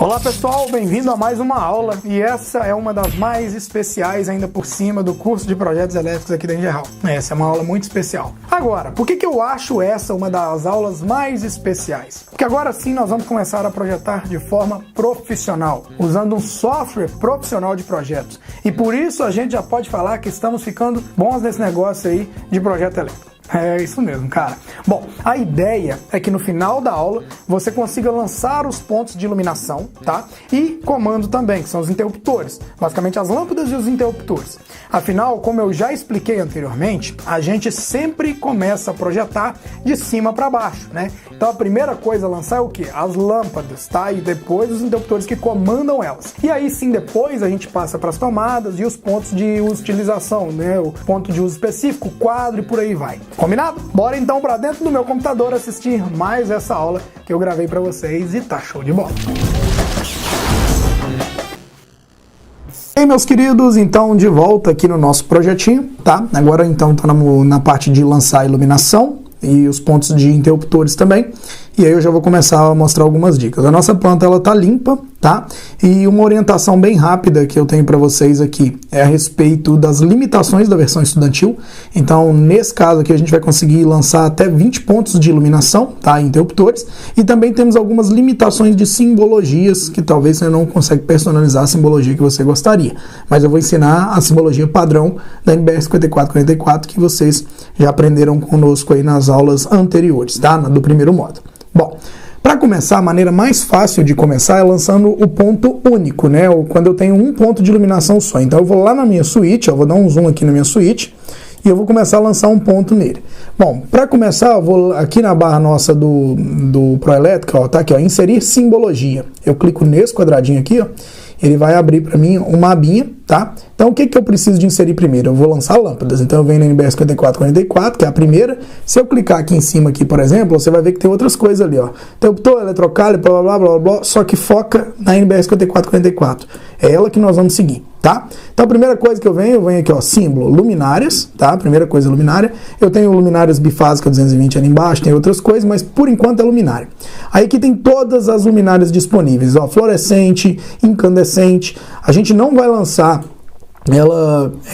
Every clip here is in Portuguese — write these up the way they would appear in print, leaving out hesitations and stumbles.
Olá pessoal, bem-vindo a mais uma aula e essa é uma das mais especiais ainda por cima do curso de projetos elétricos aqui da Engeral. Essa é uma aula muito especial. Agora, por que eu acho essa uma das aulas mais especiais? Porque agora sim nós vamos começar a projetar de forma profissional, usando um software profissional de projetos. E por isso a gente já pode falar que estamos ficando bons nesse negócio aí de projeto elétrico. É isso mesmo, cara. Bom, a ideia é que no final da aula você consiga lançar os pontos de iluminação, tá? E comando também, que são os interruptores, basicamente as lâmpadas e os interruptores. Afinal, como eu já expliquei anteriormente, a gente sempre começa a projetar de cima para baixo, né? Então a primeira coisa a lançar é o quê? As lâmpadas, tá? E depois os interruptores que comandam elas. E aí sim, depois a gente passa para as tomadas e os pontos de utilização, né? O ponto de uso específico, quadro e por aí vai. Combinado? Bora então para dentro do meu computador assistir mais essa aula que eu gravei para vocês e tá show de bola. E aí, meus queridos, então de volta aqui no nosso projetinho, tá? Agora então tá na parte de lançar a iluminação e os pontos de interruptores também. E aí eu já vou começar a mostrar algumas dicas. A nossa planta ela tá limpa, tá? E uma orientação bem rápida que eu tenho para vocês aqui é a respeito das limitações da versão estudantil. Então, nesse caso aqui a gente vai conseguir lançar até 20 pontos de iluminação, tá? Interruptores. E também temos algumas limitações de simbologias que talvez você não consiga personalizar a simbologia que você gostaria. Mas eu vou ensinar a simbologia padrão da NBR 5444 que vocês já aprenderam conosco aí nas aulas anteriores, tá? Do primeiro módulo. Bom, para começar, a maneira mais fácil de começar é lançando o ponto único, né? Quando eu tenho um ponto de iluminação só. Então eu vou lá na minha suíte, eu vou dar um zoom aqui na minha suíte e eu vou começar a lançar um ponto nele. Bom, para começar, eu vou aqui na barra nossa do Proelétrica, ó, tá aqui, ó, inserir simbologia. Eu clico nesse quadradinho aqui, ó. Ele vai abrir para mim uma abinha, tá? Então, o que eu preciso de inserir primeiro? Eu vou lançar lâmpadas. Então, eu venho na NBR 5444, que é a primeira. Se eu clicar aqui em cima, aqui, por exemplo, você vai ver que tem outras coisas ali, ó. Interruptor, eletrocalho, blá, blá, blá, blá, blá, só que foca na NBR 5444. É ela que nós vamos seguir, tá? Então, a primeira coisa que eu venho aqui, ó, símbolo, luminárias, tá? Primeira coisa, luminária. Eu tenho luminárias bifásicas 220 ali embaixo, tem outras coisas, mas por enquanto é luminária. Aí aqui tem todas as luminárias disponíveis, ó, fluorescente, incandescente. A gente não vai lançar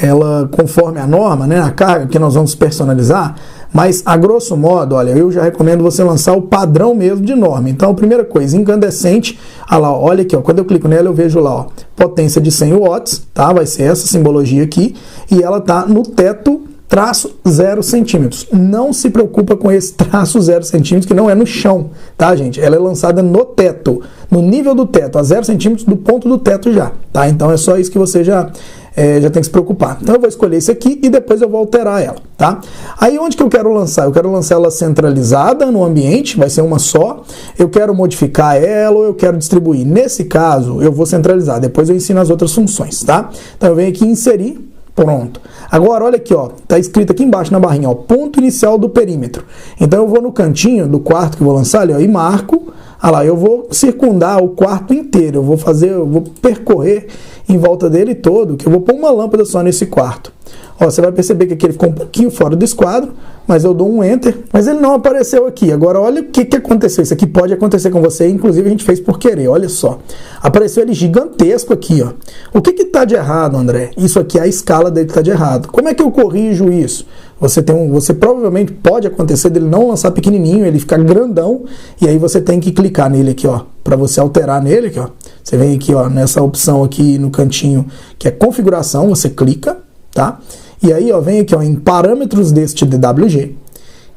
ela conforme a norma, né, a carga que nós vamos personalizar, mas a grosso modo, olha, eu já recomendo você lançar o padrão mesmo de norma. Então, a primeira coisa, incandescente, olha aqui, ó, quando eu clico nela eu vejo lá, ó, potência de 100 watts, tá? Vai ser essa simbologia aqui, e ela tá no teto traço 0 centímetros. Não se preocupa com esse traço 0 centímetros, que não é no chão, tá, gente? Ela é lançada no teto, no nível do teto, a 0 centímetros do ponto do teto já, tá? Então é só isso que você já tem que se preocupar. Então eu vou escolher esse aqui e depois eu vou alterar ela, tá? Aí onde que eu quero lançar? Eu quero lançar ela centralizada no ambiente, vai ser uma só. Eu quero modificar ela ou eu quero distribuir. Nesse caso, eu vou centralizar. Depois eu ensino as outras funções, tá? Então eu venho aqui em inserir. Pronto. Agora, olha aqui, ó, tá escrito aqui embaixo na barrinha, ó, ponto inicial do perímetro. Então eu vou no cantinho do quarto que eu vou lançar ali, ó, e marco. Ah lá, eu vou circundar o quarto inteiro. Eu vou percorrer em volta dele todo, que eu vou pôr uma lâmpada só nesse quarto. Ó, você vai perceber que aqui ele ficou um pouquinho fora do esquadro, mas eu dou um Enter, mas ele não apareceu aqui. Agora, olha o que aconteceu. Isso aqui pode acontecer com você, inclusive a gente fez por querer, olha só. Apareceu ele gigantesco aqui, ó. O que tá de errado, André? Isso aqui é a escala dele que tá de errado. Como é que eu corrijo isso? Você provavelmente pode acontecer dele não lançar pequenininho, ele ficar grandão, e aí você tem que clicar nele aqui, ó, para você alterar nele aqui, ó. Você vem aqui, ó, nessa opção aqui no cantinho, que é configuração, você clica, tá? E aí, ó, vem aqui, ó, em parâmetros deste DWG.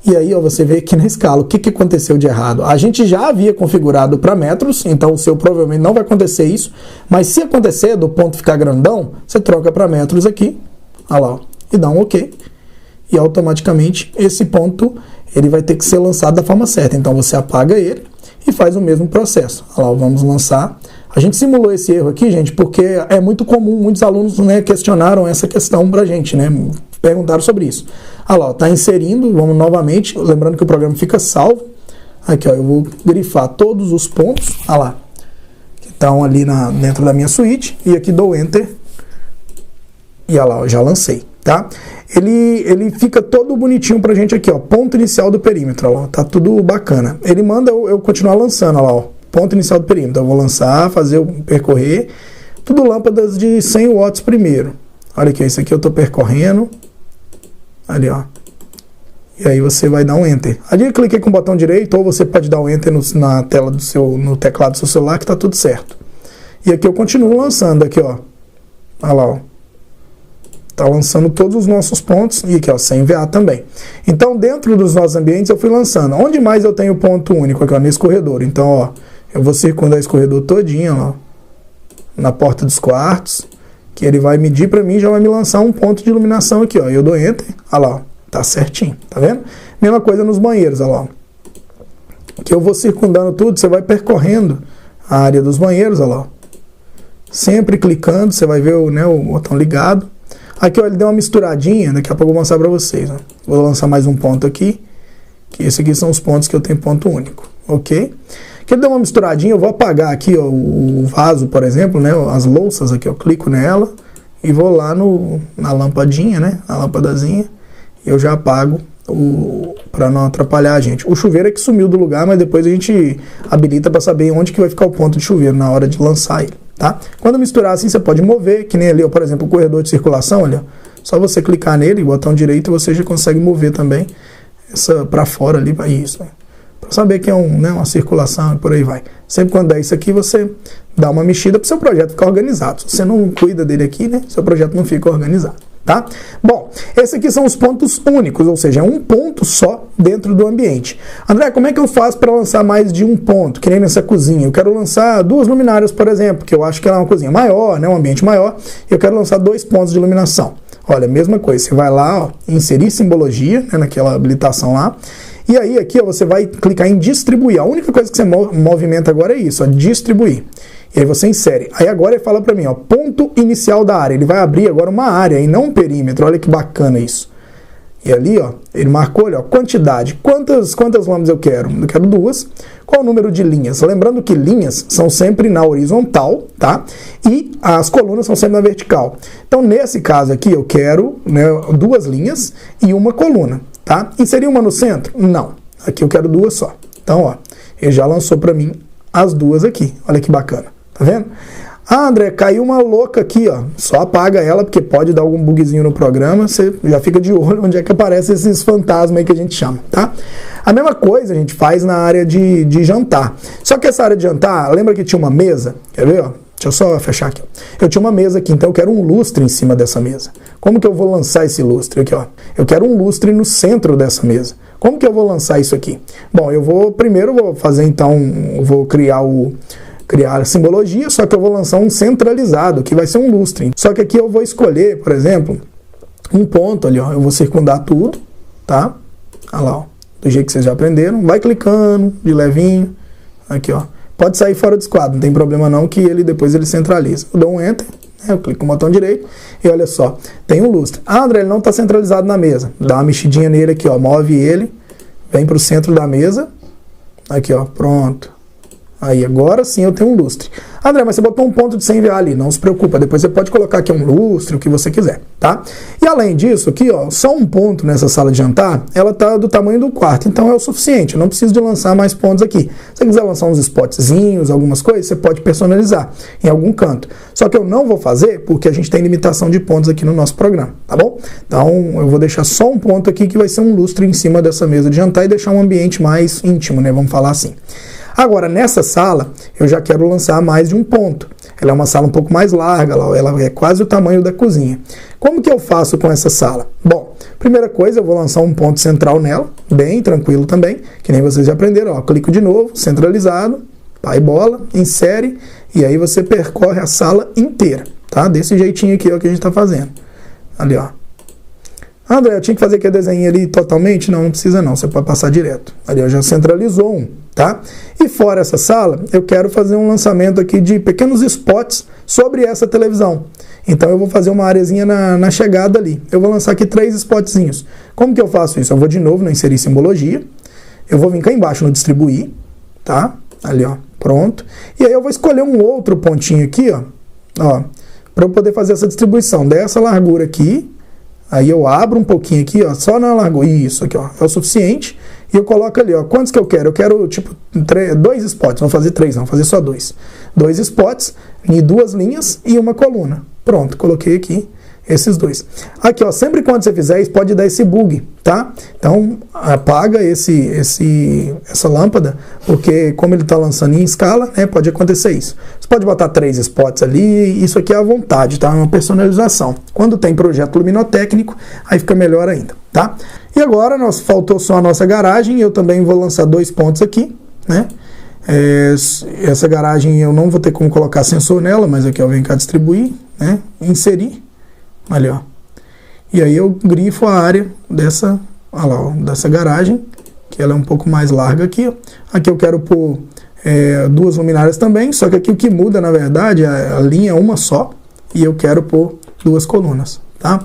E aí, ó, você vê aqui na escala o que aconteceu de errado. A gente já havia configurado para metros, então o seu provavelmente não vai acontecer isso, mas se acontecer do ponto ficar grandão, você troca para metros aqui, olha lá, ó, e dá um OK. E automaticamente esse ponto ele vai ter que ser lançado da forma certa. Então você apaga ele e faz o mesmo processo. Olha lá, vamos lançar. A gente simulou esse erro aqui, gente, porque é muito comum, muitos alunos, né, questionaram essa questão pra gente, né, perguntaram sobre isso. Olha lá, tá inserindo, vamos novamente, lembrando que o programa fica salvo. Aqui, ó, eu vou grifar todos os pontos, olha lá, que estão ali dentro da minha suíte, e aqui dou Enter, e olha lá, eu já lancei, tá? Ele fica todo bonitinho pra gente aqui, ó, ponto inicial do perímetro, ó, tá tudo bacana. Ele manda eu continuar lançando, ó lá, ó. ponto inicial do perímetro. Eu vou lançar, percorrer, tudo lâmpadas de 100 watts primeiro. Olha aqui, isso aqui eu estou percorrendo. Ali, ó. E aí você vai dar um Enter. Ali eu cliquei com o botão direito, ou você pode dar um Enter na tela no teclado do seu celular, que está tudo certo. E aqui eu continuo lançando, aqui, ó. Olha lá, ó. Tá lançando todos os nossos pontos, e aqui, ó, sem VA também. Então, dentro dos nossos ambientes, eu fui lançando. Onde mais eu tenho ponto único? Aqui, ó, nesse corredor. Então, ó, eu vou circundar esse corredor todinho, ó, na porta dos quartos, que ele vai medir para mim e já vai me lançar um ponto de iluminação aqui, ó. E eu dou Enter, olha lá, ó, tá certinho, tá vendo? Mesma coisa nos banheiros, olha lá, ó. Que eu vou circundando tudo, você vai percorrendo a área dos banheiros, olha lá, ó. Sempre clicando, você vai ver o botão ligado. Aqui, ó, ele deu uma misturadinha, daqui a pouco eu vou mostrar para vocês, ó. Vou lançar mais um ponto aqui, que esses aqui são os pontos que eu tenho ponto único, ok? Aqui ele deu uma misturadinha, eu vou apagar aqui, ó, o vaso, por exemplo, né, as louças aqui, eu clico nela e vou lá na lampadinha, né, a lâmpadazinha, e eu já apago para não atrapalhar a gente. O chuveiro é que sumiu do lugar, mas depois a gente habilita para saber onde que vai ficar o ponto de chuveiro na hora de lançar ele. Tá? Quando misturar assim, você pode mover, que nem ali, ó, por exemplo, o corredor de circulação, olha, só você clicar nele, botão direito, você já consegue mover também essa para fora ali, para isso, né? Para saber que é uma circulação e por aí vai. Sempre quando é isso aqui, você dá uma mexida para o seu projeto ficar organizado. Se você não cuida dele aqui, né, seu projeto não fica organizado. Tá? Bom, esses aqui são os pontos únicos, ou seja, é um ponto só dentro do ambiente. André, como é que eu faço para lançar mais de um ponto, que nem nessa cozinha? Eu quero lançar 2 luminárias, por exemplo, que eu acho que ela é uma cozinha maior, né, um ambiente maior, e eu quero lançar 2 pontos de iluminação. Olha, mesma coisa, você vai lá, ó, inserir simbologia, né, naquela habilitação lá, e aí aqui, ó, você vai clicar em distribuir. A única coisa que você movimenta agora é isso, ó, distribuir. E aí você insere. Aí agora ele fala para mim, ó, ponto inicial da área. Ele vai abrir agora uma área e não um perímetro. Olha que bacana isso. E ali, ó, ele marcou, olha, ó, quantidade. Quantas lâmpadas eu quero? Eu quero 2. Qual o número de linhas? Lembrando que linhas são sempre na horizontal, tá? E as colunas são sempre na vertical. Então, nesse caso aqui, eu quero, né, 2 linhas e uma coluna, tá? Inserir uma no centro? Não. Aqui eu quero 2 só. Então, ó, ele já lançou para mim as 2 aqui. Olha que bacana. Tá vendo? Ah, André, caiu uma louca aqui, ó. Só apaga ela, porque pode dar algum bugzinho no programa. Você já fica de olho onde é que aparecem esses fantasmas aí que a gente chama, tá? A mesma coisa a gente faz na área de jantar. Só que essa área de jantar, lembra que tinha uma mesa? Quer ver, ó? Deixa eu só fechar aqui. Eu tinha uma mesa aqui, então eu quero um lustre em cima dessa mesa. Como que eu vou lançar esse lustre aqui, ó? Eu quero um lustre no centro dessa mesa. Como que eu vou lançar isso aqui? Bom, primeiro vou fazer então, vou criar a simbologia, só que eu vou lançar um centralizado, que vai ser um lustre. Só que aqui eu vou escolher, por exemplo, um ponto ali, ó. Eu vou circundar tudo, tá? Olha lá, ó. Do jeito que vocês já aprenderam. Vai clicando de levinho. Aqui, ó. Pode sair fora do esquadro, não tem problema não, que depois ele centraliza. Eu dou um Enter, né? Eu clico com o botão direito e olha só, tem um lustre. Ah, André, ele não está centralizado na mesa. Dá uma mexidinha nele aqui, ó. Move ele, vem para o centro da mesa. Aqui, ó, pronto. Aí, agora sim eu tenho um lustre. André, mas você botou um ponto de 100 VA ali, não se preocupa, depois você pode colocar aqui um lustre, o que você quiser, tá? E além disso, aqui, ó, só um ponto nessa sala de jantar, ela tá do tamanho do quarto, então é o suficiente, eu não preciso de lançar mais pontos aqui. Se você quiser lançar uns spotzinhos, algumas coisas, você pode personalizar em algum canto. Só que eu não vou fazer porque a gente tem limitação de pontos aqui no nosso programa, tá bom? Então, eu vou deixar só um ponto aqui que vai ser um lustre em cima dessa mesa de jantar e deixar um ambiente mais íntimo, né? Vamos falar assim. Agora, nessa sala, eu já quero lançar mais de um ponto. Ela é uma sala um pouco mais larga, ela é quase o tamanho da cozinha. Como que eu faço com essa sala? Bom, primeira coisa, eu vou lançar um ponto central nela, bem tranquilo também, que nem vocês já aprenderam. Ó, clico de novo, centralizado, pai bola, insere, e aí você percorre a sala inteira, tá? Desse jeitinho aqui, ó, que a gente está fazendo. Ali, ó. André, eu tinha que fazer aquele desenho ali totalmente? Não, não precisa não, você pode passar direto. Ali, ó, já centralizou um, tá? E fora essa sala, eu quero fazer um lançamento aqui de pequenos spots sobre essa televisão. Então eu vou fazer uma areazinha na chegada ali. Eu vou lançar aqui 3 spotzinhos. Como que eu faço isso? Eu vou de novo no inserir simbologia. Eu vou vir cá embaixo no distribuir, tá? Ali, ó, pronto. E aí eu vou escolher um outro pontinho aqui, ó, para eu poder fazer essa distribuição dessa largura aqui Aí eu abro um pouquinho aqui, ó, só na largura. Isso aqui, ó, é o suficiente. E eu coloco ali, ó, quantos que eu quero? Eu quero, tipo, 2 spots. Não vou fazer 3, não, vou fazer só 2. 2 spots em 2 linhas e uma coluna. Pronto, coloquei aqui esses 2. Aqui, ó, sempre quando você fizer isso, pode dar esse bug, tá? Então, apaga essa lâmpada, porque como ele está lançando em escala, né, pode acontecer isso. Você pode botar 3 spots ali, isso aqui é à vontade, tá? É uma personalização. Quando tem projeto luminotécnico, aí fica melhor ainda, tá? E agora, faltou só a nossa garagem, eu também vou lançar 2 pontos aqui, né? Essa garagem eu não vou ter como colocar sensor nela, mas aqui eu venho cá distribuir, né? Inserir. Ali, ó. E aí eu grifo a área dessa, olha lá, ó, dessa garagem, que ela é um pouco mais larga aqui, ó. Aqui eu quero pôr 2 luminárias também, só que aqui o que muda, na verdade, a linha é uma só, e eu quero pôr 2 colunas, tá?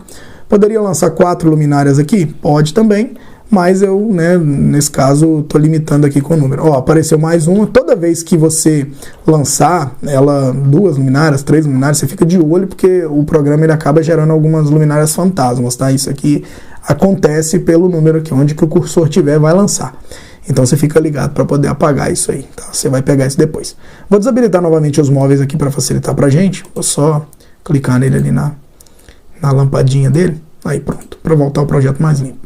Poderia lançar 4 luminárias aqui? Pode também, mas eu, né, nesse caso, estou limitando aqui com o número. Ó, apareceu mais uma. Toda vez que você lançar ela 2 luminárias, 3 luminárias, você fica de olho, porque o programa ele acaba gerando algumas luminárias fantasmas, tá? Isso aqui acontece pelo número aqui, onde que o cursor tiver, vai lançar. Então você fica ligado para poder apagar isso aí, tá? Você vai pegar isso depois. Vou desabilitar novamente os móveis aqui para facilitar pra gente. Vou só clicar nele ali na lampadinha dele. Aí pronto, para voltar ao projeto mais limpo.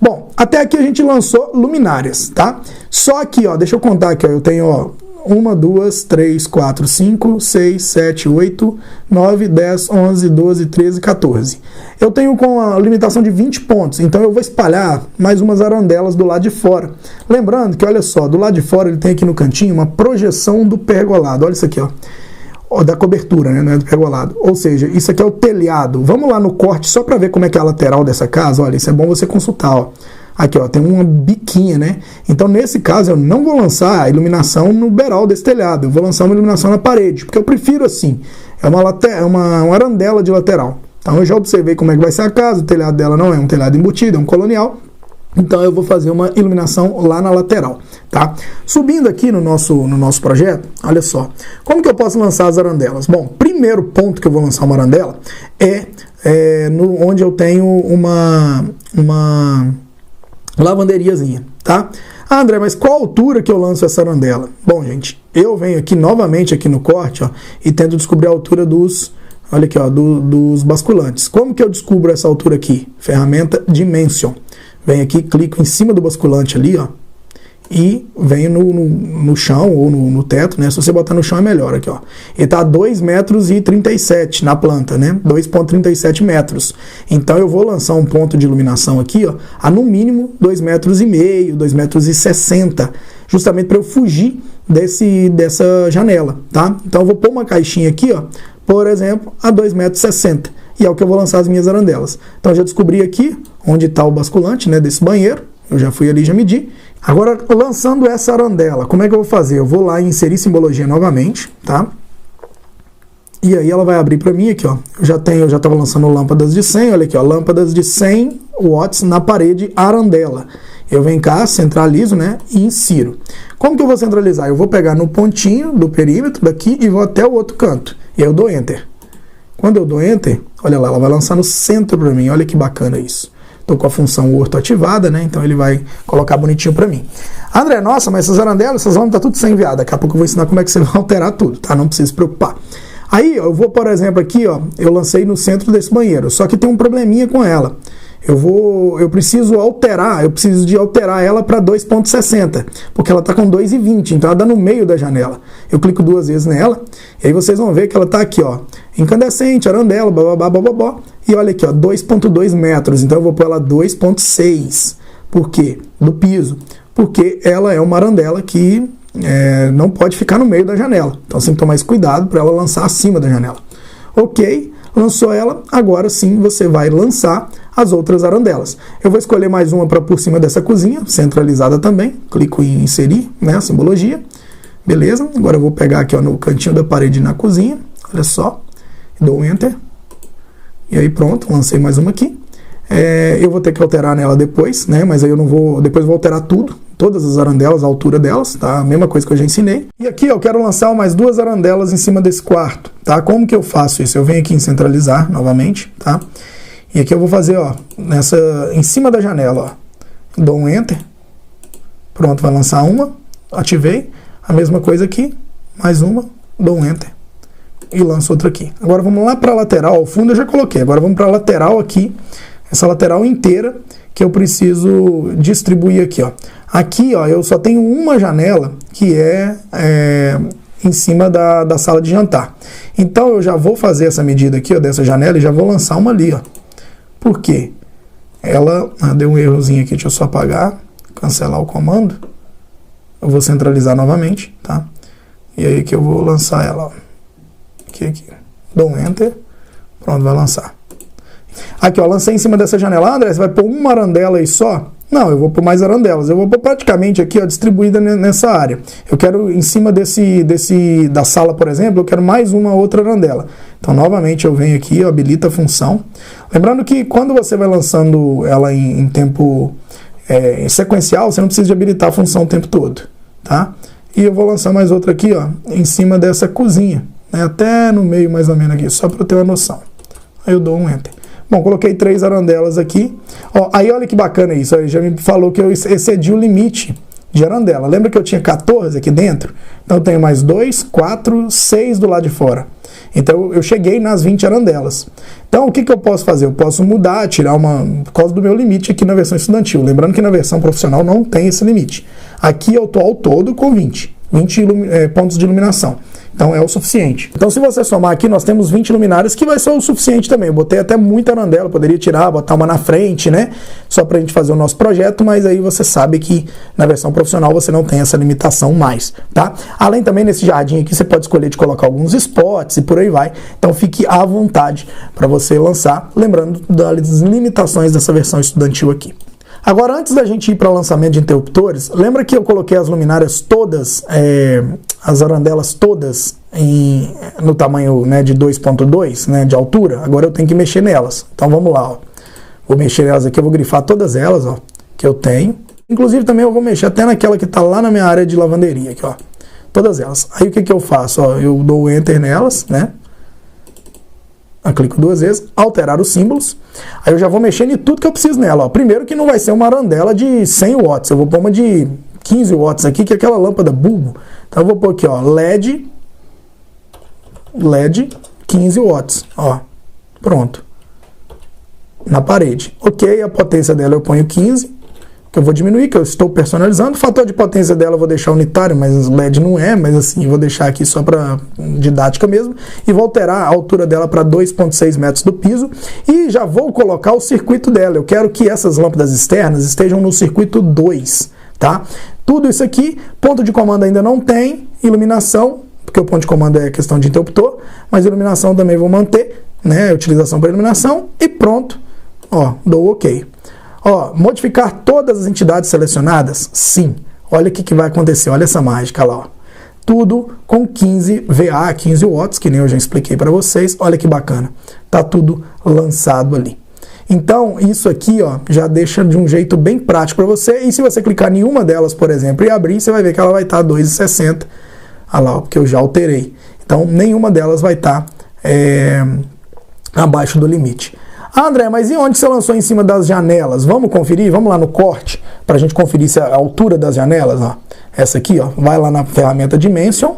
Bom, até aqui a gente lançou luminárias, tá? Só aqui, ó, deixa eu contar aqui, ó, eu tenho, ó, 1, 2, 3, 4, 5, 6, 7, 8, 9, 10, 11, 12, 13, 14. Eu tenho com a limitação de 20 pontos, então eu vou espalhar mais umas arandelas do lado de fora. Lembrando que, olha só, do lado de fora ele tem aqui no cantinho uma projeção do pergolado, olha isso aqui, ó. Da cobertura, né, não é do pergolado. Ou seja, isso aqui é o telhado. Vamos lá no corte só para ver como é que é a lateral dessa casa. Olha, isso é bom você consultar, ó. Aqui, ó, tem uma biquinha, né? Então, nesse caso, eu não vou lançar a iluminação no beiral desse telhado. Eu vou lançar uma iluminação na parede, porque eu prefiro assim. É uma arandela de lateral. Então, eu já observei como é que vai ser a casa. O telhado dela não é um telhado embutido, é um colonial. Então eu vou fazer uma iluminação lá na lateral, tá? Subindo aqui no nosso projeto, olha só. Como que eu posso lançar as arandelas? Bom, primeiro ponto que eu vou lançar uma arandela onde eu tenho uma lavanderiazinha, tá? Ah, André, mas qual altura que eu lanço essa arandela? Bom, gente, eu venho aqui novamente aqui no corte, ó, e tento descobrir a altura dos... Olha aqui, ó, dos basculantes. Como que eu descubro essa altura aqui? Ferramenta Dimension. Venho aqui, clico em cima do basculante ali, ó, e venho no chão ou no teto, né? Se você botar no chão é melhor aqui, ó. Ele tá a 2,37 metros na planta, né? 2,37 metros. Então eu vou lançar um ponto de iluminação aqui, ó, a no mínimo 2,5 metros, 2,60 metros, justamente para eu fugir dessa janela, tá? Então eu vou pôr uma caixinha aqui, ó, por exemplo, a 2,60 metros. E é o que eu vou lançar as minhas arandelas. Então, eu já descobri aqui onde está o basculante, né, desse banheiro. Eu já fui ali e já medi. Agora, lançando essa arandela, como é que eu vou fazer? Eu vou lá e inserir simbologia novamente, tá? E aí ela vai abrir para mim aqui, ó. Eu já estava lançando lâmpadas de 100, olha aqui, ó. Lâmpadas de 100 watts na parede arandela. Eu venho cá, centralizo, né, e insiro. Como que eu vou centralizar? Eu vou pegar no pontinho do perímetro daqui e vou até o outro canto. E aí eu dou Enter. Quando eu dou Enter, olha lá, ela vai lançar no centro para mim. Olha que bacana isso. Estou com a função orto ativada, né? Então ele vai colocar bonitinho para mim. André, nossa, mas essas arandelas, essas lâmpadas, tá tudo sem enviado. Daqui a pouco eu vou ensinar como é que você vai alterar tudo, tá? Não precisa se preocupar. Aí, eu vou, por exemplo, aqui, ó, eu lancei no centro desse banheiro. Só que tem um probleminha com ela. Eu preciso de alterar ela para 2,60, porque ela está com 2,20, então ela dá no meio da janela. Eu clico 2 vezes nela, e aí vocês vão ver que ela está aqui, ó, incandescente, arandela, bababá, e olha aqui, ó, 2,2 metros, então eu vou pôr ela 2,6. Por quê? Do piso. Porque ela é uma arandela que não pode ficar no meio da janela, então você tem que tomar esse cuidado para ela lançar acima da janela. Ok, lançou ela, agora sim você vai lançar as outras arandelas. Eu vou escolher mais uma para por cima dessa cozinha, centralizada também. Clico em inserir, né, a simbologia. Beleza, agora eu vou pegar aqui, ó, no cantinho da parede na cozinha, olha só, dou Enter. E aí pronto, lancei mais uma aqui. Eu vou ter que alterar nela depois, né, mas aí eu não vou, depois eu vou alterar tudo. Todas as arandelas, a altura delas, tá? A mesma coisa que eu já ensinei. E aqui eu quero lançar mais 2 arandelas em cima desse quarto, tá? Como que eu faço isso? Eu venho aqui em centralizar novamente, tá? E aqui eu vou fazer, ó, em cima da janela, ó. Dou um Enter. Pronto, vai lançar uma. Ativei. A mesma coisa aqui. Mais uma. Dou um Enter. E lanço outra aqui. Agora vamos lá para a lateral. O fundo eu já coloquei. Agora vamos para a lateral aqui. Essa lateral inteira que eu preciso distribuir aqui, ó. Aqui, ó, eu só tenho uma janela que é em cima da sala de jantar. Então eu já vou fazer essa medida aqui, ó, dessa janela e já vou lançar uma ali, ó. Por quê? Ela deu um errozinho aqui, deixa eu só apagar, cancelar o comando. Eu vou centralizar novamente, tá? E aí que eu vou lançar ela, ó. Aqui. Dou um Enter. Pronto, vai lançar. Aqui, ó, lancei em cima dessa janela. André, você vai pôr uma arandela aí só? Não, eu vou pôr mais arandelas. Eu vou pôr praticamente aqui, ó, distribuída nessa área. Eu quero, em cima da sala, por exemplo, eu quero mais uma outra arandela. Então, novamente, eu venho aqui, ó, habilita a função. Lembrando que quando você vai lançando ela em tempo sequencial, você não precisa de habilitar a função o tempo todo, tá? E eu vou lançar mais outra aqui, ó, em cima dessa cozinha, né, até no meio mais ou menos aqui, só para eu ter uma noção. Aí eu dou um Enter. Bom, coloquei 3 arandelas aqui. Ó, aí olha que bacana isso. Ele já me falou que eu excedi o limite de arandela. Lembra que eu tinha 14 aqui dentro? Então eu tenho mais 2, 4, 6 do lado de fora. Então eu cheguei nas 20 arandelas. Então o que eu posso fazer? Eu posso mudar, tirar por causa do meu limite aqui na versão estudantil. Lembrando que na versão profissional não tem esse limite. Aqui eu estou ao todo com 20 pontos de iluminação. Então é o suficiente. Então se você somar aqui, nós temos 20 luminárias, que vai ser o suficiente também. Eu botei até muita arandela, poderia tirar, botar uma na frente, né? Só pra gente fazer o nosso projeto, mas aí você sabe que na versão profissional você não tem essa limitação mais, tá? Além também nesse jardim aqui, você pode escolher de colocar alguns spots e por aí vai. Então fique à vontade para você lançar, lembrando das limitações dessa versão estudantil aqui. Agora, antes da gente ir para o lançamento de interruptores, lembra que eu coloquei as luminárias todas, as arandelas todas no tamanho, né, de 2.2, né, de altura? Agora eu tenho que mexer nelas. Então vamos lá, ó. Vou mexer nelas aqui, eu vou grifar todas elas, ó, que eu tenho. Inclusive também eu vou mexer até naquela que está lá na minha área de lavanderia, aqui, ó. Todas elas. Aí o que eu faço? Ó, eu dou Enter nelas, né? Eu clico 2 vezes, alterar os símbolos. Aí eu já vou mexendo em tudo que eu preciso nela. Ó. Primeiro que não vai ser uma arandela de 100 watts. Eu vou pôr uma de 15 watts aqui, que é aquela lâmpada bulbo. Então eu vou pôr aqui, ó, LED 15 watts. Ó, pronto. Na parede. Ok, a potência dela eu ponho 15. Que eu vou diminuir, que eu estou personalizando. O fator de potência dela eu vou deixar unitário, mas LED não é, mas assim, eu vou deixar aqui só para didática mesmo. E vou alterar a altura dela para 2,6 metros do piso. E já vou colocar o circuito dela. Eu quero que essas lâmpadas externas estejam no circuito 2, tá? Tudo isso aqui, ponto de comando ainda não tem, iluminação, porque o ponto de comando é questão de interruptor, mas iluminação também vou manter, né? Utilização para iluminação e pronto. Ó, dou OK. Ó, modificar todas as entidades selecionadas? Sim. Olha o que vai acontecer, olha essa mágica lá, ó. Tudo com 15 VA, 15 watts, que nem eu já expliquei para vocês. Olha que bacana. Tá tudo lançado ali. Então, isso aqui, ó, já deixa de um jeito bem prático para você. E se você clicar em uma delas, por exemplo, e abrir, você vai ver que ela vai estar 2,60. Olha lá, ó, porque eu já alterei. Então, nenhuma delas vai estar abaixo do limite. Ah, André, mas e onde você lançou em cima das janelas? Vamos conferir? Vamos lá no corte para a gente conferir se a altura das janelas, ó. Essa aqui, ó, vai lá na ferramenta Dimension,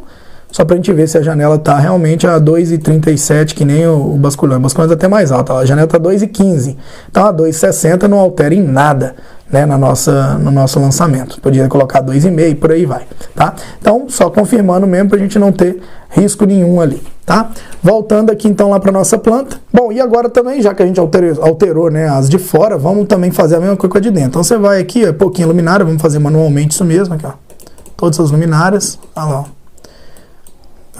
só para a gente ver se a janela está realmente a 2,37, que nem o basculante. O basculante é até mais alto, a janela está 2,15. Então a 2,60 não altera em nada, né, no nosso lançamento. Podia colocar 2,5, por aí vai, tá? Então, só confirmando mesmo para a gente não ter risco nenhum ali, tá? Voltando aqui então lá para nossa planta. Bom, e agora também, já que a gente alterou, né, as de fora, vamos também fazer a mesma coisa de dentro. Então você vai aqui, ó, pouquinho luminária, vamos fazer manualmente isso mesmo, aqui, ó. Todas as luminárias, olha lá, ó.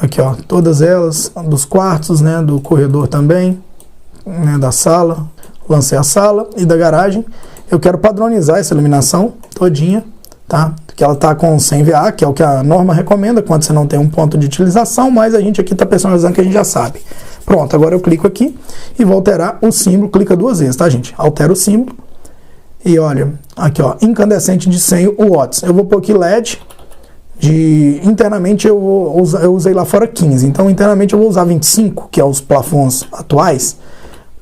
Aqui, ó, todas elas, dos quartos, né, do corredor também, né, da sala. Lancei a sala e da garagem. Eu quero padronizar essa iluminação todinha, tá? Que ela tá com 100 VA, que é o que a norma recomenda quando você não tem um ponto de utilização, mas a gente aqui tá personalizando que a gente já sabe. Pronto, agora eu clico aqui e vou alterar o símbolo, clica 2 vezes, tá, gente? Altera o símbolo e olha, aqui, ó, incandescente de 100 watts. Eu vou pôr aqui LED. Internamente eu usei lá fora 15, então internamente eu vou usar 25, que é os plafons atuais,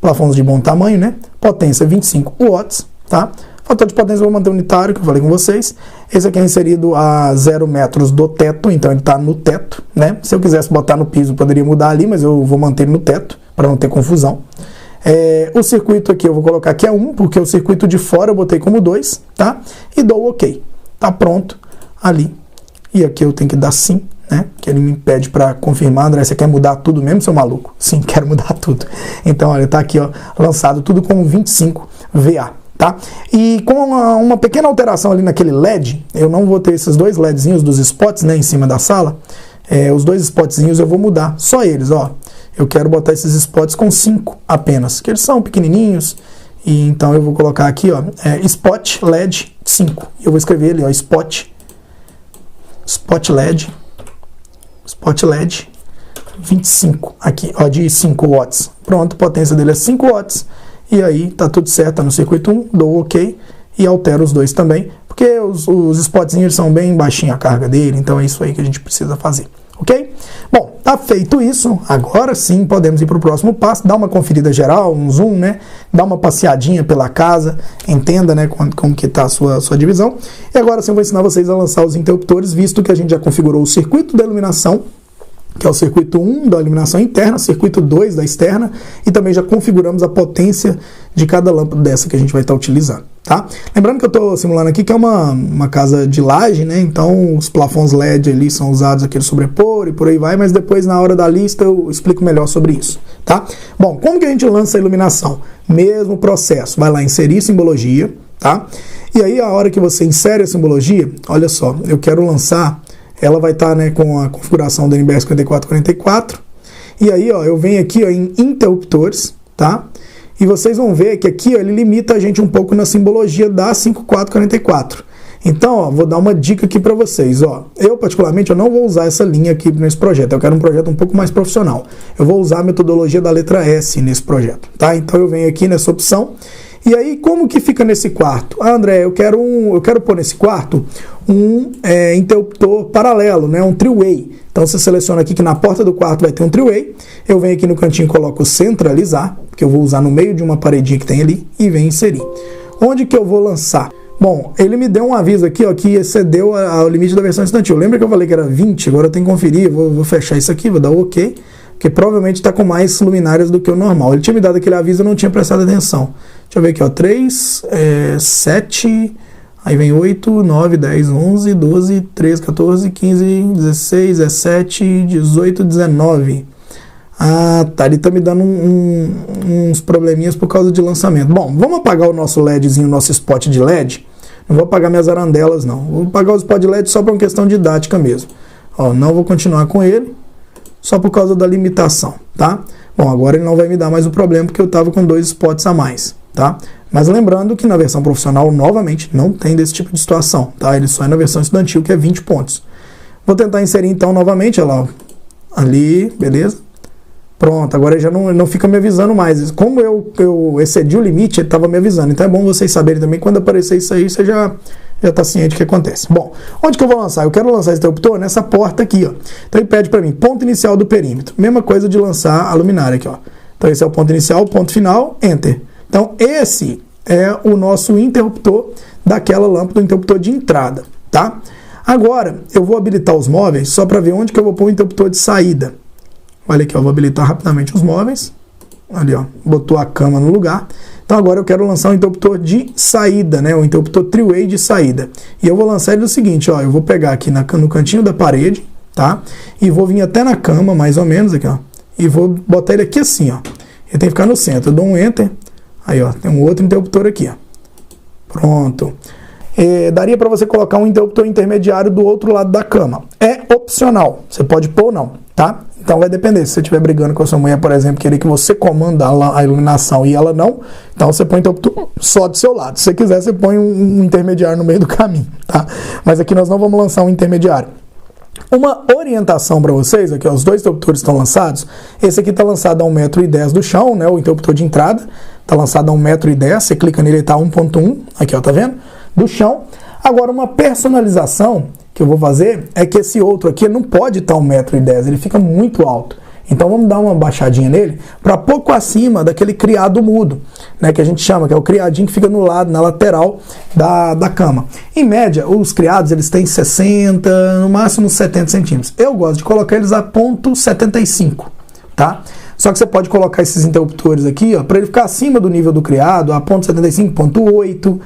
plafons de bom tamanho, né? Potência 25 watts, tá? Fator de potência eu vou manter unitário, que eu falei com vocês. Esse aqui é inserido a 0 metros do teto, então ele está no teto, né? Se eu quisesse botar no piso, poderia mudar ali, mas eu vou manter ele no teto, para não ter confusão. O circuito aqui eu vou colocar que é 1, porque o circuito de fora eu botei como 2, tá? E dou OK. Tá pronto ali. E aqui eu tenho que dar sim, né? Que ele me pede para confirmar. André, você quer mudar tudo mesmo, seu maluco? Sim, quero mudar tudo. Então, olha, tá aqui, ó, lançado tudo com 25 VA. Tá? E com uma pequena alteração ali naquele LED, eu não vou ter esses dois LEDzinhos dos spots, né, em cima da sala. Os dois spotzinhos eu vou mudar, só eles, ó. Eu quero botar esses spots com 5 apenas, que eles são pequenininhos. E então eu vou colocar aqui, ó, spot LED 5. Eu vou escrever ali, ó, spot LED 25 aqui, ó, de 5 watts. Pronto, a potência dele é 5 watts. E aí tá tudo certo, tá no circuito 1, dou OK e altero os dois também, porque os spotzinhos são bem baixinha a carga dele, então é isso aí que a gente precisa fazer, ok? Bom, tá feito isso, agora sim podemos ir para o próximo passo, dar uma conferida geral, um zoom, né? Dar uma passeadinha pela casa, entenda, né, como que tá a sua divisão. E agora sim eu vou ensinar vocês a lançar os interruptores, visto que a gente já configurou o circuito da iluminação, que é o circuito 1 da iluminação interna, circuito 2 da externa, e também já configuramos a potência de cada lâmpada dessa que a gente vai estar utilizando, tá? Lembrando que eu estou simulando aqui que é uma casa de laje, né? Então os plafons LED ali são usados aqui no sobrepor e por aí vai, mas depois na hora da lista eu explico melhor sobre isso, tá? Bom, como que a gente lança a iluminação? Mesmo processo, vai lá inserir simbologia, tá? E aí a hora que você insere a simbologia, olha só, eu quero lançar. Ela vai estar, né, com a configuração do NBR 5444. E aí, ó, eu venho aqui, ó, em interruptores, tá? E vocês vão ver que aqui, ó, ele limita a gente um pouco na simbologia da 5444. Então, ó, vou dar uma dica aqui para vocês, ó. Eu, particularmente, eu não vou usar essa linha aqui nesse projeto. Eu quero um projeto um pouco mais profissional. Eu vou usar a metodologia da letra S nesse projeto, tá? Então, eu venho aqui nessa opção. E aí, como que fica nesse quarto? Ah, André, eu quero pôr nesse quarto um interruptor paralelo, né? Um three-way. Então, você seleciona aqui que na porta do quarto vai ter um three-way. Eu venho aqui no cantinho e coloco centralizar, que eu vou usar no meio de uma paredinha que tem ali, e venho inserir. Onde que eu vou lançar? Bom, ele me deu um aviso aqui, ó, que excedeu ao limite da versão estudantil. Lembra que eu falei que era 20? Agora eu tenho que conferir, vou fechar isso aqui, vou dar o OK. Porque provavelmente está com mais luminárias do que o normal. Ele tinha me dado aquele aviso e eu não tinha prestado atenção. Deixa eu ver aqui, ó, 3, 7, aí vem 8, 9, 10, 11, 12, 13, 14, 15, 16, 17, 18, 19. Ah, tá, ele tá me dando uns probleminhas por causa de lançamento. Bom, vamos apagar o nosso LEDzinho, o nosso spot de LED. Não vou apagar minhas arandelas, não. Vou apagar o spot de LED só para uma questão didática mesmo. Ó, não vou continuar com ele. Só por causa da limitação, tá? Bom, agora ele não vai me dar mais o problema porque eu estava com 2 spots a mais, tá? Mas lembrando que na versão profissional, novamente, não tem desse tipo de situação, tá? Ele só é na versão estudantil, que é 20 pontos. Vou tentar inserir então novamente, olha lá, ali, beleza? Pronto, agora ele já não fica me avisando mais. Como eu excedi o limite, ele estava me avisando. Então é bom vocês saberem também, quando aparecer isso aí, você já está ciente do que acontece. Bom, onde que eu vou lançar? Eu quero lançar esse interruptor nessa porta aqui, ó. Então ele pede para mim, ponto inicial do perímetro. Mesma coisa de lançar a luminária aqui, ó. Então esse é o ponto inicial, ponto final, enter. Então esse é o nosso interruptor daquela lâmpada, do interruptor de entrada, tá? Agora, eu vou habilitar os móveis só para ver onde que eu vou pôr o interruptor de saída. Olha aqui, ó, vou habilitar rapidamente os móveis. Ali, ó, botou a cama no lugar. Então agora eu quero lançar um interruptor de saída, né? Um interruptor three-way de saída. E eu vou lançar ele do seguinte, ó, eu vou pegar aqui no cantinho da parede, tá? E vou vir até na cama, mais ou menos, aqui, ó. E vou botar ele aqui assim, ó. Ele tem que ficar no centro. Eu dou um enter. Aí, ó, tem um outro interruptor aqui, ó. Pronto. Daria para você colocar um interruptor intermediário do outro lado da cama. É opcional. Você pode pôr ou não, tá? Então vai depender. Se você estiver brigando com a sua mulher, por exemplo, querer que você comanda a iluminação e ela não, então você põe o interruptor só do seu lado. Se você quiser, você põe um intermediário no meio do caminho, tá? Mas aqui nós não vamos lançar um intermediário. Uma orientação para vocês, aqui ó, os dois interruptores estão lançados. Esse aqui está lançado a 1,10 m do chão, né, o interruptor de entrada. Está lançado a 1,10 m, você clica nele e está 1,1, aqui ó, tá vendo? Do chão. Agora uma personalização que eu vou fazer é que esse outro aqui não pode estar 1,10 m, ele fica muito alto. Então vamos dar uma baixadinha nele para pouco acima daquele criado mudo, né, que a gente chama, que é o criadinho que fica no lado, na lateral da cama. Em média, os criados eles têm 60, no máximo 70 centímetros. Eu gosto de colocar eles a 0,75, tá? Só que você pode colocar esses interruptores aqui, ó, para ele ficar acima do nível do criado, a 0,75, 0,8.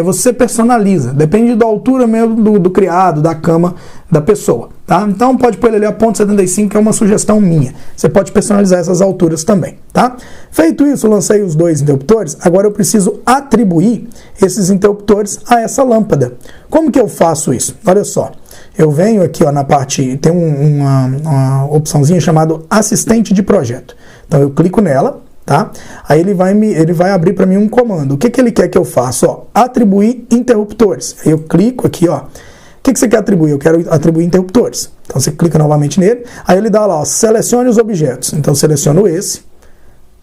Você personaliza, depende da altura mesmo do criado, da cama da pessoa, tá? Então pode pôr ele ali a 0,75, que é uma sugestão minha. Você pode personalizar essas alturas também, tá? Feito isso, lancei os dois interruptores, agora eu preciso atribuir esses interruptores a essa lâmpada. Como que eu faço isso? Olha só, eu venho aqui, ó, na parte, tem uma opçãozinha chamada assistente de projeto. Então eu clico nela, tá? Aí ele vai abrir para mim um comando. O que ele quer que eu faça? Ó, atribuir interruptores. Aí eu clico aqui, ó. O que você quer atribuir? Eu quero atribuir interruptores. Então você clica novamente nele. Aí ele dá lá, ó, selecione os objetos. Então eu seleciono esse,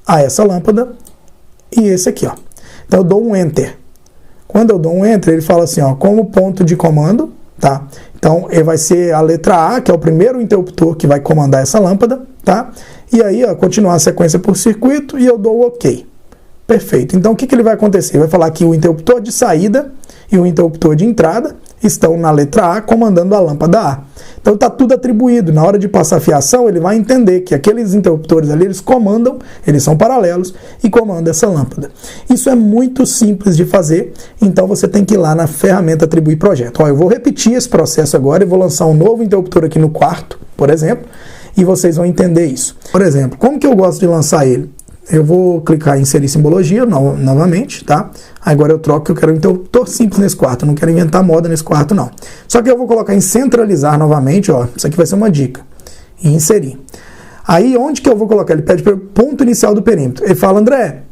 essa lâmpada e esse aqui, ó. Então eu dou um Enter. Quando eu dou um Enter, ele fala assim, ó, como ponto de comando, tá? Então ele vai ser a letra A, que é o primeiro interruptor que vai comandar essa lâmpada, tá? E aí, ó, continuar a sequência por circuito e eu dou o OK. Perfeito. Então, o que ele vai acontecer? Vai falar que o interruptor de saída e o interruptor de entrada estão na letra A comandando a lâmpada A. Então, está tudo atribuído. Na hora de passar a fiação, ele vai entender que aqueles interruptores ali, eles comandam, eles são paralelos e comandam essa lâmpada. Isso é muito simples de fazer, então você tem que ir lá na ferramenta Atribuir Projeto. Ó, eu vou repetir esse processo agora e vou lançar um novo interruptor aqui no quarto, por exemplo, e vocês vão entender isso. Por exemplo, como que eu gosto de lançar ele? Eu vou clicar em inserir simbologia novamente, tá? Agora eu troco, que eu quero um interruptor simples nesse quarto, eu não quero inventar moda nesse quarto não. Só que eu vou colocar em centralizar novamente, ó, isso aqui vai ser uma dica, e inserir. Aí onde que eu vou colocar? Ele pede para ponto inicial do perímetro. Ele fala, André,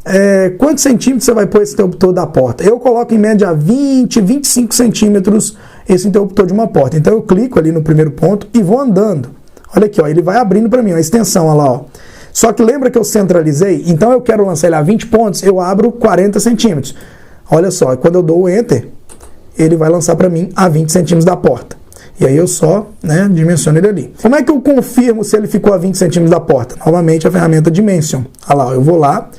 quantos centímetros você vai pôr esse interruptor da porta? Eu coloco em média 20, 25 centímetros esse interruptor de uma porta. Então eu clico ali no primeiro ponto e vou andando. Olha aqui, ó, ele vai abrindo para mim, a extensão, olha lá, ó. Só que lembra que eu centralizei? Então eu quero lançar ele a 20 pontos, eu abro 40 centímetros. Olha só, quando eu dou o Enter, ele vai lançar para mim a 20 centímetros da porta. E aí eu só, né, dimensiono ele ali. Como é que eu confirmo se ele ficou a 20 centímetros da porta? Novamente a ferramenta Dimension. Olha lá, eu vou lá,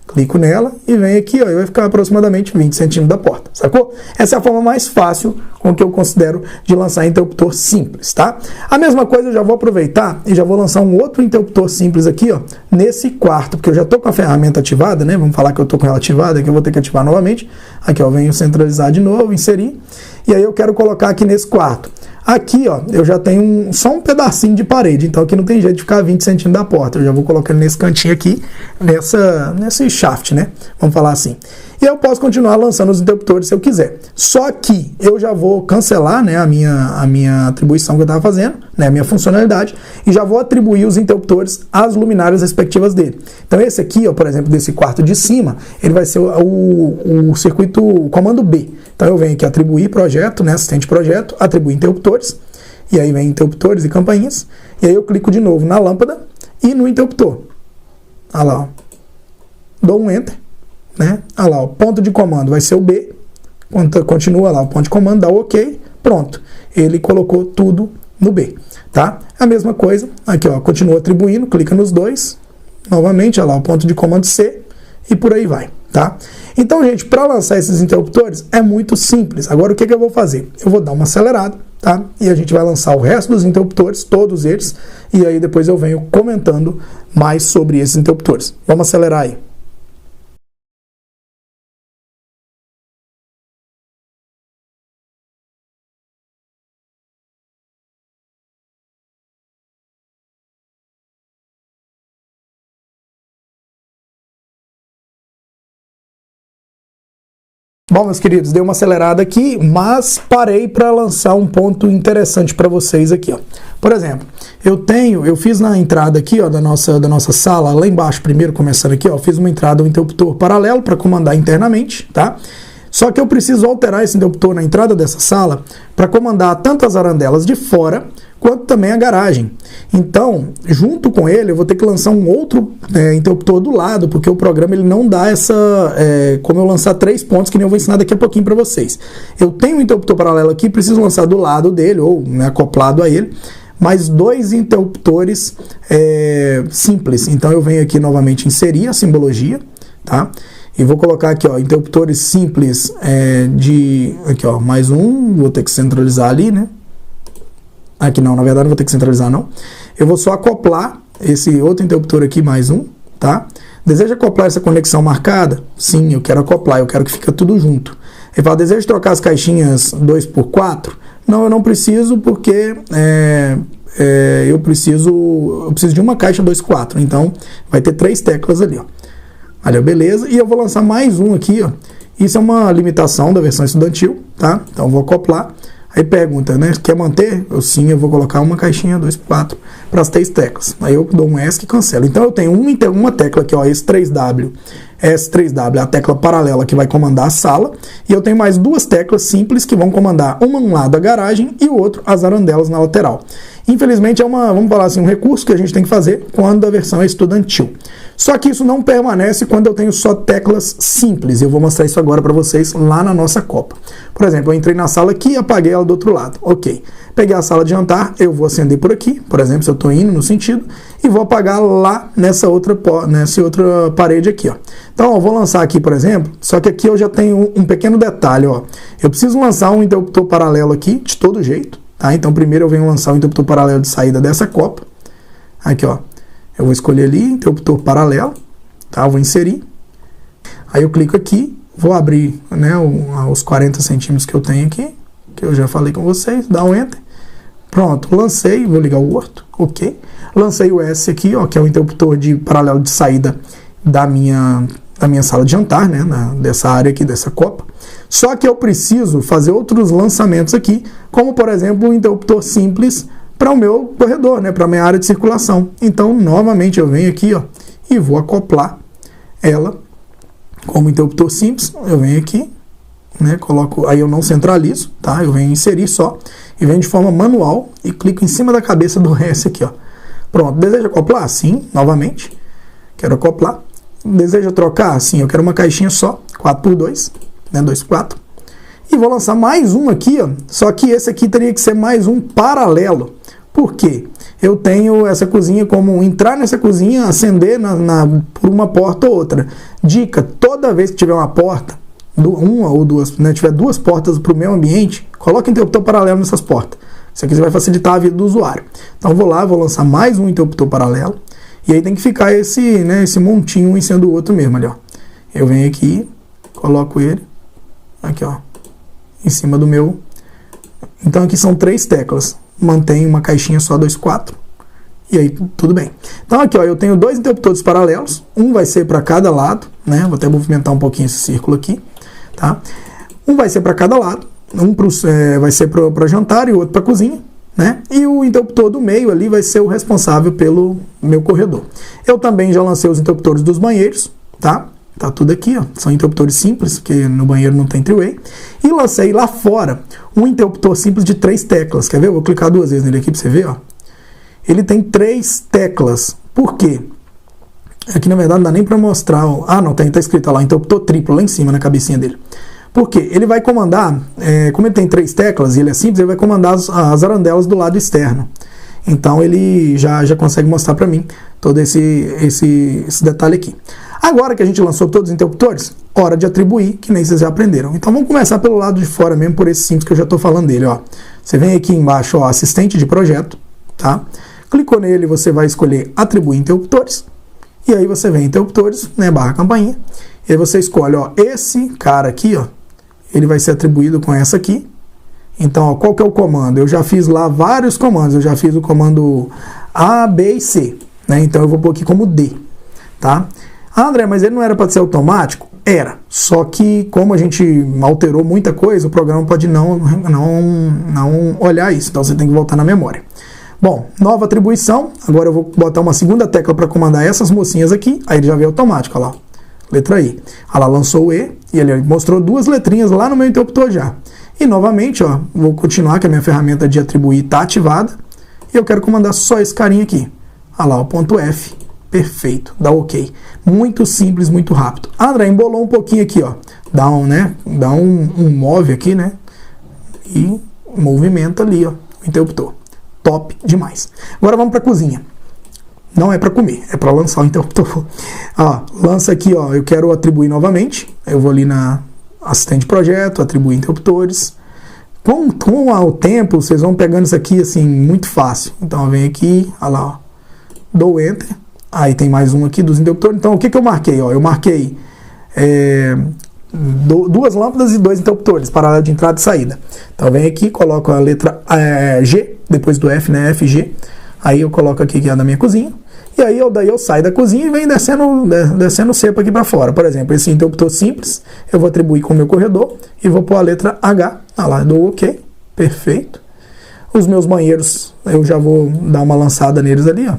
clico nela e venho aqui, ó, e vai ficar aproximadamente 20 centímetros da porta, sacou? Essa é a forma mais fácil com que eu considero de lançar interruptor simples, tá? A mesma coisa eu já vou aproveitar e já vou lançar um outro interruptor simples aqui, ó, nesse quarto, porque eu já tô com a ferramenta ativada, né? Vamos falar que eu tô com ela ativada, que eu vou ter que ativar novamente. Aqui, ó, eu venho centralizar de novo, inserir, e aí eu quero colocar aqui nesse quarto. Aqui, ó, eu já tenho só um pedacinho de parede, então aqui não tem jeito de ficar a 20 centímetros da porta. Eu já vou colocando nesse cantinho aqui, nesse shaft, né? Vamos falar assim. E eu posso continuar lançando os interruptores se eu quiser. Só que eu já vou cancelar, né, a minha atribuição que eu estava fazendo, né, a minha funcionalidade, e já vou atribuir os interruptores às luminárias respectivas dele. Então esse aqui, ó, por exemplo, desse quarto de cima, ele vai ser o circuito, o comando B. Então eu venho aqui atribuir projeto, né, assistente projeto, atribuir interruptores, e aí vem interruptores e campainhas, e aí eu clico de novo na lâmpada e no interruptor. Olha lá, ó. Dou um Enter, né? Olha lá, o ponto de comando vai ser o B, continua lá o ponto de comando, dá o OK, pronto. Ele colocou tudo no B, tá? A mesma coisa, aqui, ó, continua atribuindo, clica nos dois, novamente, olha lá, o ponto de comando C, e por aí vai, tá? Então, gente, para lançar esses interruptores é muito simples. Agora, o que eu vou fazer? Eu vou dar uma acelerada, tá? E a gente vai lançar o resto dos interruptores, todos eles, e aí depois eu venho comentando mais sobre esses interruptores. Vamos acelerar aí. Bom, meus queridos, dei uma acelerada aqui, mas parei para lançar um ponto interessante para vocês aqui, ó. Por exemplo, eu fiz na entrada aqui, ó, da nossa sala, lá embaixo, primeiro começando aqui, ó, fiz uma entrada, um interruptor paralelo para comandar internamente, tá? Só que eu preciso alterar esse interruptor na entrada dessa sala para comandar tanto as arandelas de fora quanto também a garagem. Então, junto com ele, eu vou ter que lançar um outro interruptor do lado, porque o programa ele não dá como eu lançar 3 pontos, que nem eu vou ensinar daqui a pouquinho para vocês. Eu tenho um interruptor paralelo aqui, preciso lançar do lado dele, ou, né, acoplado a ele, mais 2 interruptores simples. Então eu venho aqui novamente inserir a simbologia, tá? E vou colocar aqui, ó, interruptores simples aqui, ó, mais um, vou ter que centralizar ali, né? Aqui não, na verdade não vou ter que centralizar não. Eu vou só acoplar esse outro interruptor aqui, mais um, tá? Deseja acoplar essa conexão marcada? Sim, eu quero acoplar, eu quero que fique tudo junto. Ele fala, deseja trocar as caixinhas 2x4? Não, eu não preciso porque eu preciso de uma caixa 2x4, então vai ter 3 teclas ali, ó. Ali, ó, beleza, e eu vou lançar mais um aqui, ó. Isso é uma limitação da versão estudantil, tá? Então eu vou acoplar. Aí pergunta, né? Quer manter? Sim, eu vou colocar uma caixinha 2x4 para as 3 teclas. Aí eu dou um ESC e cancelo. Então eu tenho uma tecla aqui, ó, esse 3W. S3W é a tecla paralela que vai comandar a sala. E eu tenho mais 2 teclas simples que vão comandar um lado a garagem e o outro as arandelas na lateral. Infelizmente é vamos falar assim, um recurso que a gente tem que fazer quando a versão é estudantil. Só que isso não permanece quando eu tenho só teclas simples. Eu vou mostrar isso agora para vocês lá na nossa copa. Por exemplo, eu entrei na sala aqui e apaguei ela do outro lado. Ok. Peguei a sala de jantar, eu vou acender por aqui, por exemplo, se eu estou indo no sentido, e vou apagar lá nessa outra parede aqui, ó. Então, eu vou lançar aqui, por exemplo, só que aqui eu já tenho um pequeno detalhe, ó. Eu preciso lançar um interruptor paralelo aqui, de todo jeito, tá? Então, primeiro eu venho lançar o interruptor paralelo de saída dessa copa. Aqui, ó. Eu vou escolher ali, interruptor paralelo, tá? Eu vou inserir. Aí eu clico aqui, vou abrir, né, os 40 centímetros que eu tenho aqui, que eu já falei com vocês, dá um Enter. Pronto, lancei, vou ligar o Word, ok. Lancei o S aqui, ó, que é o interruptor de paralelo de saída da minha sala de jantar, né, dessa área aqui, dessa copa. Só que eu preciso fazer outros lançamentos aqui, como por exemplo um interruptor simples para o meu corredor, né, para a minha área de circulação. Então, novamente eu venho aqui, ó, e vou acoplar ela como interruptor simples. Eu venho aqui, né, coloco, aí eu não centralizo, tá? Eu venho inserir só e venho de forma manual e clico em cima da cabeça do S aqui, ó. Pronto, deseja acoplar? Sim, novamente. Quero acoplar. Deseja trocar? Sim, eu quero uma caixinha só, 4x2, né, 2x4. E vou lançar mais um aqui, ó. Só que esse aqui teria que ser mais um paralelo. Por quê? Eu tenho essa cozinha como entrar nessa cozinha, acender por uma porta ou outra. Dica, toda vez que tiver uma porta, uma ou duas, né, tiver 2 portas para o meu ambiente, coloque interruptor paralelo nessas portas. Isso aqui vai facilitar a vida do usuário. Então vou lá, vou lançar mais um interruptor paralelo. E aí tem que ficar esse montinho um em cima do outro mesmo ali, ó. Eu venho aqui, coloco ele aqui, ó, em cima do meu. Então aqui são 3 teclas. Mantenho uma caixinha só 2x4. E aí tudo bem. Então aqui, ó, eu tenho 2 interruptores paralelos. Um vai ser para cada lado, né? Vou até movimentar um pouquinho esse círculo aqui, tá? Um vai ser para cada lado. Um vai ser para jantar e o outro para cozinha, né? E o interruptor do meio ali vai ser o responsável pelo meu corredor. Eu também já lancei os interruptores dos banheiros, tá? Tá tudo aqui, ó. São interruptores simples, porque no banheiro não tem three-way. E lancei lá fora um interruptor simples de 3 teclas. Quer ver? Eu vou clicar 2 vezes nele aqui para você ver, ó. Ele tem 3 teclas. Por quê? Aqui na verdade não dá nem para mostrar. Ah, não, tá escrito lá, interruptor triplo lá em cima na cabecinha dele. Por quê? Ele vai comandar, como ele tem 3 teclas e ele é simples, ele vai comandar as arandelas do lado externo. Então ele já consegue mostrar para mim todo esse detalhe aqui. Agora que a gente lançou todos os interruptores, hora de atribuir, que nem vocês já aprenderam. Então vamos começar pelo lado de fora mesmo, por esse simples que eu já estou falando dele, ó. Você vem aqui embaixo, ó, assistente de projeto, tá? Clicou nele, você vai escolher atribuir interruptores. E aí você vem em interruptores, né, barra campainha. E aí você escolhe, ó, esse cara aqui, ó, ele vai ser atribuído com essa aqui. Então, ó, qual que é o comando? Eu já fiz lá vários comandos. Eu já fiz o comando A, B e C, né? Então eu vou pôr aqui como D, tá? Ah, André, mas ele não era para ser automático? Era. Só que como a gente alterou muita coisa, o programa pode não olhar isso. Então você tem que voltar na memória. Bom, nova atribuição. Agora eu vou botar uma segunda tecla para comandar essas mocinhas aqui. Aí ele já veio automático, ó lá. Letra I. Ela lançou o E e ele mostrou 2 letrinhas lá no meu interruptor já. E novamente, ó, vou continuar que a minha ferramenta de atribuir está ativada. E eu quero comandar só esse carinha aqui. Olha lá, o ponto F. Perfeito, dá OK. Muito simples, muito rápido. Ah, André, embolou um pouquinho aqui, ó. Dá um move aqui, né? E movimenta ali, ó, o interruptor. top demais. Agora vamos para a cozinha. Não é para comer, é para lançar o interruptor. Ó, lança aqui, ó, eu quero atribuir novamente. Eu vou ali na assistente de projeto, atribuir interruptores. Com o tempo, vocês vão pegando isso aqui assim, muito fácil. Então, vem aqui, olha lá, ó, dou Enter. Aí tem mais um aqui dos interruptores. Então, o que eu marquei? Ó, eu marquei 2 lâmpadas e 2 interruptores, paralelo de entrada e saída. Então, vem aqui, coloco a letra G, depois do F, né, FG. Aí eu coloco aqui que é da minha cozinha. E aí daí eu saio da cozinha e venho descendo cepa aqui para fora. Por exemplo, esse interruptor simples, eu vou atribuir com o meu corredor e vou pôr a letra H. Ah lá, dou OK. Perfeito. Os meus banheiros, eu já vou dar uma lançada neles ali, ó.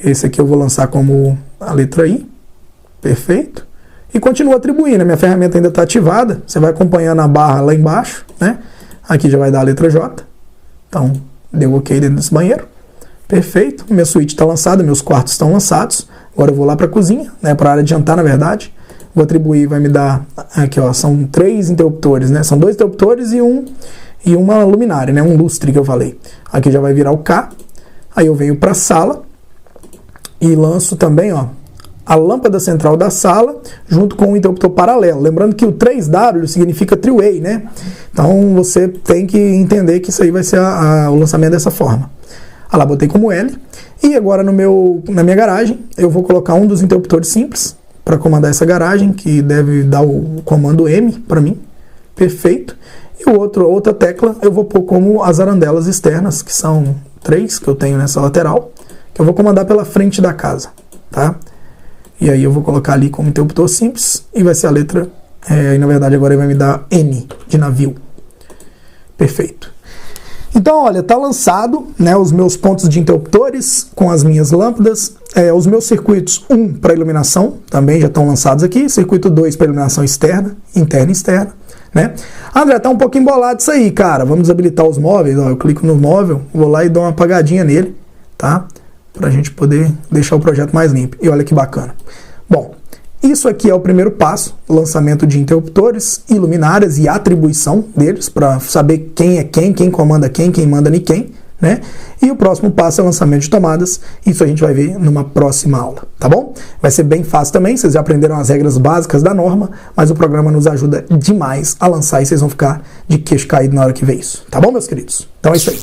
Esse aqui eu vou lançar como a letra I. Perfeito. E continuo atribuindo. A minha ferramenta ainda está ativada. Você vai acompanhando a barra lá embaixo, né? Aqui já vai dar a letra J. Então, deu OK dentro desse banheiro. Perfeito, minha suíte está lançada, meus quartos estão lançados. Agora eu vou lá para a cozinha, né, para a área de jantar, na verdade. Vou atribuir, vai me dar aqui, ó, são 3 interruptores, né? São 2 interruptores e uma luminária, né? Um lustre que eu falei. Aqui já vai virar o K. Aí eu venho para a sala e lanço também, ó, a lâmpada central da sala junto com o interruptor paralelo. Lembrando que o 3W significa three-way, né? Então você tem que entender que isso aí vai ser o lançamento dessa forma. Ah lá, botei como L. E agora na minha garagem, eu vou colocar um dos interruptores simples para comandar essa garagem, que deve dar o comando M para mim. Perfeito. E outra tecla eu vou pôr como as arandelas externas, que são 3 que eu tenho nessa lateral, que eu vou comandar pela frente da casa, tá? E aí eu vou colocar ali como interruptor simples e vai ser a letra, e na verdade agora ele vai me dar N de navio. Perfeito. Então, olha, tá lançado, né, os meus pontos de interruptores com as minhas lâmpadas, os meus circuitos 1 para iluminação também já estão lançados aqui, circuito 2 para iluminação externa, interna e externa, né? André, tá um pouco embolado isso aí, cara, vamos desabilitar os móveis, ó, eu clico no móvel, vou lá e dou uma apagadinha nele, tá? Pra gente poder deixar o projeto mais limpo, e olha que bacana. Bom, isso aqui é o primeiro passo, lançamento de interruptores e luminárias e atribuição deles, para saber quem é quem comanda quem manda em quem, né? E o próximo passo é o lançamento de tomadas, isso a gente vai ver numa próxima aula, tá bom? Vai ser bem fácil também, vocês já aprenderam as regras básicas da norma, mas o programa nos ajuda demais a lançar e vocês vão ficar de queixo caído na hora que ver isso, tá bom, meus queridos? Então é isso aí.